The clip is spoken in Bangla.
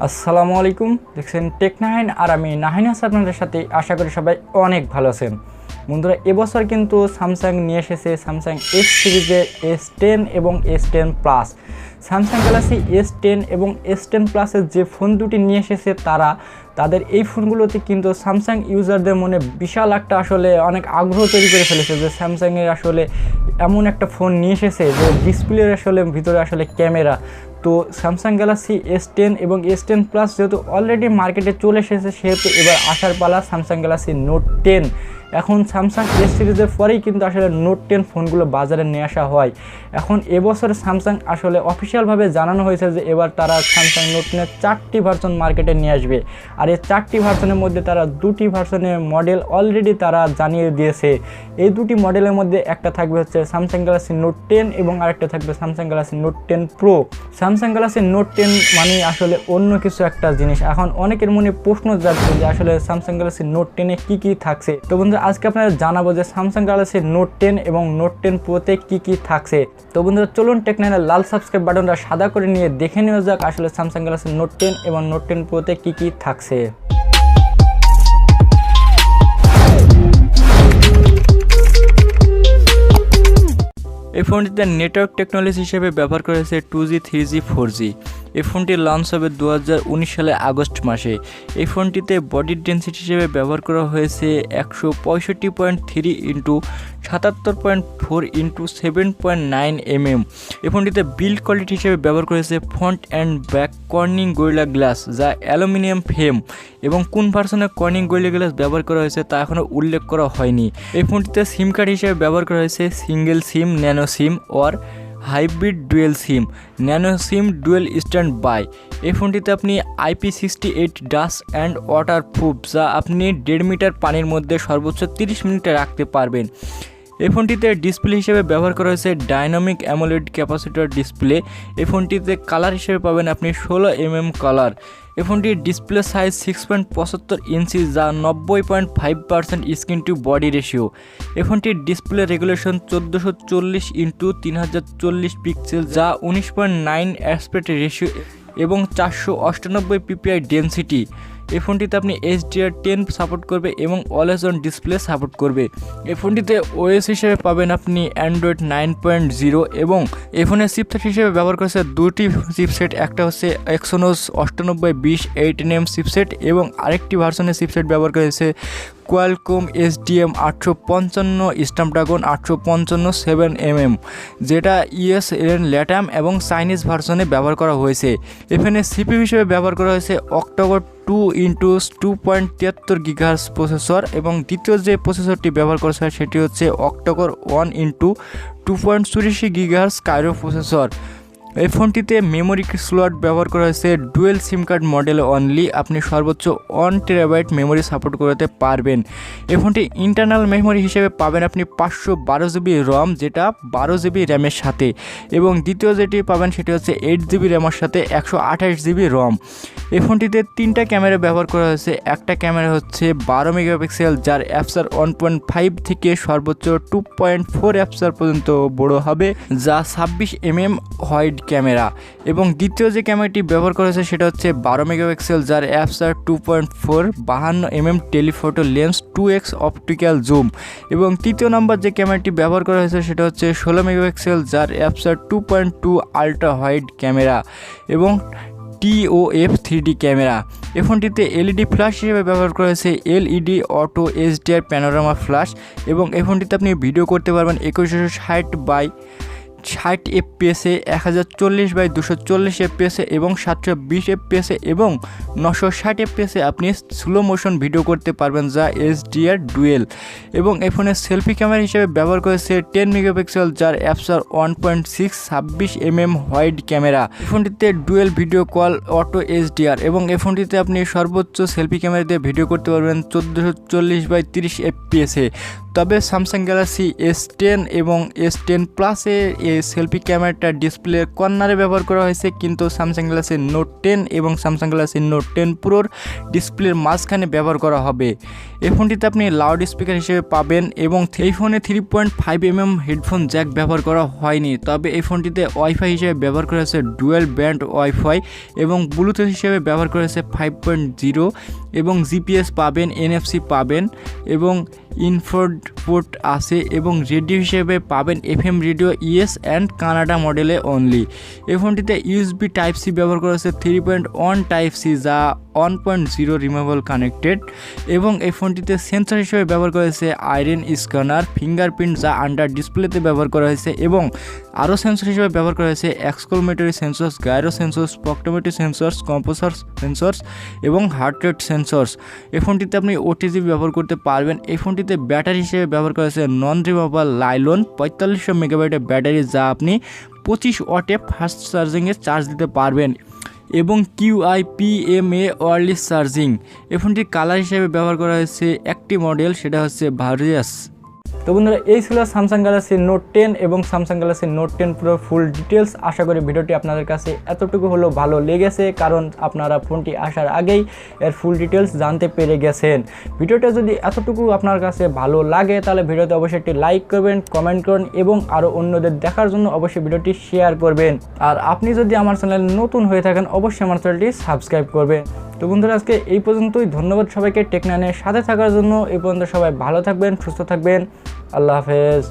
আসসালামু আলাইকুম, দেখছেন টেক নাহিন আর আমি নাহিন আছি আপনাদের সাথে। আশা করি সবাই অনেক ভালো আছেন। বন্ধুরা, এবছর কিন্তু স্যামসাং নিয়ে এসেছে স্যামসাং এস সিরিজের S10 এবং S10 plus. Samsung Galaxy S10 এবং S10 প্লাসের যে ফোন দুটি নিয়ে এসেছে তাদের এই ফোনগুলোতে কিন্তু স্যামসাং ইউজারদের মনে বিশাল একটা আসলে অনেক আগ্রহ তৈরি করে ফেলেছে যে স্যামসাংয়ের আসলে এমন একটা ফোন নিয়ে এসেছে যে ডিসপ্লের আসলে ভিতরে আসলে ক্যামেরা। তো স্যামসাং গ্যালাক্সি S10 এবং S10 প্লাস যেহেতু অলরেডি মার্কেটে চলে এসেছে, সেহেতু এবার আসার পালা স্যামসাং গ্যালাক্সি নোট 10। এখন স্যামসাং এস সিরিজের পরেই কিন্তু আসলে নোট 10 ফোনগুলো বাজারে নিয়ে আসা হয়। এখন এবছর স্যামসাং আসলে অফিসিয়ালভাবে জানানো হয়েছে যে এবার তারা স্যামসাং নোট 10-এর 4টি ভার্সন মার্কেটে নিয়ে আসবে। আর এই 4টি ভার্সনের মধ্যে তারা 2টি ভার্সনের মডেল অলরেডি তারা জানিয়ে দিয়েছে। এই 2টি মডেলের মধ্যে একটা থাকবে হচ্ছে স্যামসাং গ্যালাক্সি নোট 10 এবং আরেকটা থাকবে Samsung Galaxy Note 10 pro. Samsung Galaxy Note 10 মানে আসলে অন্য কিছু একটা জিনিস। এখন অনেকের মনে প্রশ্ন যাচ্ছে যে আসলে স্যামসাং গ্যালাক্সি নোট 10-এ কী কী থাকছে। তো বন্ধুরা, আজকে আপনাদের জানাবো যে স্যামসাং গ্যালাক্সি নোট 10 এবং নোট 10 প্রোতে কী কী থাকছে। তো বন্ধুরা, চলুন টেক নাইনের লাল সাবস্ক্রাইব বাটনটা সাদা করে নিয়ে দেখে নেওয়া যাক আসলে স্যামসাং গ্যালাক্সি নোট 10 এবং নোট 10 প্রোতে কী কী থাকছে। এই ফোনটিতে নেটওয়ার্ক টেকনোলজি হিসেবে ব্যবহার করা হয়েছে 2G 3G 4G। এই ফোনটি লঞ্চ হবে 2019 সালে আগস্ট মাসে। এই ফোনটিতে বডি ডেনসিটি হিসেবে ব্যবহার করা হয়েছে 165.3 ইন্টু 77.4 ইন্টু 7.9 mm। এই ফোনটিতে বিল্ড কোয়ালিটি হিসেবে ব্যবহার করা হয়েছে front and back Corning gorilla glass, যা অ্যালুমিনিয়াম ফ্রেম, এবং কোন ভার্সনে কর্নিং গরিলা গ্লাস ব্যবহার করা হয়েছে তা এখনও উল্লেখ করা হয়নি। এই ফোনটিতে সিম কার্ড হিসেবে ব্যবহার করা হয়েছে single SIM, nano SIM or hybrid dual SIM, nano SIM dual standby. এই ফোনটিতে আপনি IP68 dust and water proof, যা আপনি 1.5 মিটার পানির মধ্যে সর্বোচ্চ 30 মিনিটে রাখতে পারবেন। এই ফোনটিতে ডিসপ্লে হিসেবে ব্যবহার করা হয়েছে ডাইনামিক অ্যামোলেড ক্যাপাসিটর ডিসপ্লে। এই ফোনটিতে কালার হিসেবে পাবেন আপনি 16 mm কালার। এই ফোনটির ডিসপ্লে সাইজ 6.75 ইঞ্চি, যা 90.5% স্ক্রিন টু বডি রেশিও। এই ফোনটির ডিসপ্লে রেগুলেশন 1440x3040 পিক্সেল, যা 19.9 অ্যাসপেক্ট রেশিও এবং 498 ppi ডেনসিটি। এই ফোনটিতে আপনি HDR10 সাপোর্ট করবে এবং অলওয়েজ অন ডিসপ্লে সাপোর্ট করবে। এই ফোনটিতে OS হিসেবে পাবেন আপনি অ্যান্ড্রয়েড 9.0 এবং এই ফোনের চিপসেট হিসেবে ব্যবহার করেছে 2টি চিপসেট। একটা হচ্ছে Exynos 9820 8nm চিপসেট এবং আরেকটি ভার্সনের চিপসেট ব্যবহার করেছে কোয়ালকম SDM 855 স্ন্যাপড্রাগন 855 7mm, যেটা US ল্যাটাম এবং চাইনিজ ভার্সনে ব্যবহার করা হয়েছে। এখানে CPU হিসেবে ব্যবহার করা হয়েছে অক্টোকর 2x2.73 GHz প্রসেসর এবং দ্বিতীয় যে প্রসেসরটি ব্যবহার করা হয় সেটি হচ্ছে অক্টোকর 1x2.84 GHz কাইরো প্রসেসর। এই ফোনটিতে মেমোরি স্লট ব্যবহার করা হয়েছে ডুয়েল সিম কার্ড মডেলে অনলি। আপনি সর্বোচ্চ 1 TB মেমোরি সাপোর্ট করতে পারবেন। এই ফোনটি ইন্টারনাল মেমোরি হিসেবে পাবেন আপনি 512 GB রম, যেটা 12 GB র্যামের সাথে, এবং দ্বিতীয় যেটি পাবেন সেটি হচ্ছে 8 GB র্যামের সাথে 128 GB রম। এই ফোনটিতে 3টা ক্যামেরা ব্যবহার করা হয়েছে। একটা ক্যামেরা হচ্ছে 12 মেগাপিক্সেল, যার অ্যাপসার 1.5 থেকে সর্বোচ্চ 2.4 অ্যাপসার পর্যন্ত বড় হবে, যা 26 mm হোয়াইড ক্যামেরা। এবং দ্বিতীয় যে ক্যামেরাটি ব্যবহার করা হয়েছে সেটা হচ্ছে 12 মেগাপিক্সেল, যার অ্যাপসার 2.4 52 mm telephoto lens 2x optical zoom. এবং তৃতীয় নম্বর যে ক্যামেরাটি ব্যবহার করা হয়েছে সেটা হচ্ছে 16 মেগাপিক্সেল, যার অ্যাপসার 2.2 আলট্রা হোয়াইড ক্যামেরা এবং TOF 3D ক্যামেরা। এই ফোনটিতে LED ফ্ল্যাশ হিসেবে ব্যবহার করা হয়েছে LED auto HDR panorama flash, এবং এই ফোনটিতে আপনি ভিডিও করতে পারবেন 2160x60 FPS, 1040x240 FPS এবং 720 FPS এবং 960 FPS আপনি স্লো মোশন ভিডিও করতে পারবেন, যা HDR ডুয়েল। এবং এই ফোনের সেলফি ক্যামেরা হিসেবে ব্যবহার করেছে 10 মেগাপিক্সেল, যার অ্যাপসার 1.6 26 mm হোয়াইড ক্যামেরা। এই ফোনটিতে dual video call auto HDR এবং এই ফোনটিতে আপনি সর্বোচ্চ সেলফি ক্যামেরা দিয়ে ভিডিও করতে পারবেন 1440x30 FPS। তবে স্যামসাং গ্যালাক্সি S10 এবং S10 প্লাসে এই সেলফি ক্যামেরাটা ডিসপ্লের কর্নারে ব্যবহার করা হয়েছে, কিন্তু স্যামসাং গ্যালাক্সি নোট 10 এবং স্যামসাং গ্যালাক্সি নোট 10 প্রোর ডিসপ্লের মাঝখানে ব্যবহার করা হবে। এই ফোনটিতে আপনি লাউড স্পিকার হিসেবে পাবেন এবং এই ফোনে 3.5mm হেডফোন জ্যাক ব্যবহার করা হয়নি, তবে এই ফোনটিতে ওয়াইফাই হিসেবে ব্যবহার করা হয়েছে ডুয়েল ব্যান্ড ওয়াইফাই এবং ব্লুটুথ হিসেবে ব্যবহার করা হয়েছে 5.0 এবং জিপিএস পাবেন, এনএফসি পাবেন এবং ইনফোর্ড পোর্ট আছে এবং রেডিও হিসেবে পাবেন FM radio US and Canada মডেলে অনলি। এই ফোনটিতে ইউএসবি টাইপ সি ব্যবহার করা হয়েছে 3.1 টাইপ সি যা 1.0 রিমুভেবল কানেক্টেড এবং এই ফোনটিতে সেন্সর হিসেবে ব্যবহার করা হয়েছে আইরিন স্ক্যানার, ফিঙ্গারপ্রিন্ট যা আন্ডার ডিসপ্লেতে ব্যবহার করা হয়েছে এবং আরও সেন্সর হিসেবে ব্যবহার করা হয়েছে accelerometer sensors, gyro sensors, proximity sensors, compass sensors এবং হার্ট রেট সেন্সর্স। এই ফোনটিতে আপনি ওটিজি ব্যবহার করতে পারবেন। এই ফোনটিতে ব্যাটারি হিসেবে ব্যবহার করা হয়েছে নন রিমুভেবল লাইলন 4500 মেগাবাইটের ব্যাটারি যা আপনি 25 ওয়াটে ফাস্ট চার্জিংয়ে চার্জ দিতে পারবেন এবং QIPMA ওয়্যারলেস চার্জিং। এই ফোনটির কালার হিসেবে ব্যবহার করা হয়েছে একটি মডেল, সেটা হচ্ছে ভারিয়াস। তো বন্ধুরা, এই ছিল স্যামসাং গ্যালাক্সি নোট 10 এবং Samsung Galaxy Note 10 pro full details. আশা করি ভিডিওটি আপনাদের কাছে এতটুকু হলেও ভালো লেগেছে, কারণ আপনারা ফোনটি আসার আগেই এর ফুল ডিটেলস জানতে পেরে গেছেন। ভিডিওটা যদি এতটুকু আপনার কাছে ভালো লাগে তাহলে ভিডিওতে অবশ্যই একটি লাইক করবেন, কমেন্ট করুন এবং আরও অন্যদের দেখার জন্য অবশ্যই ভিডিওটি শেয়ার করবেন। আর আপনি যদি আমার চ্যানেলে নতুন হয়ে থাকেন অবশ্যই আমার চ্যানেলটি সাবস্ক্রাইব করবেন। তো বন্ধুরা, আজকে এই পর্যন্তই। ধন্যবাদ সবাইকে টেক9এর সাথে থাকার জন্য। এই পর্যন্ত সবাই ভালো থাকবেন, সুস্থ থাকবেন। আল্লাহ হাফেজ।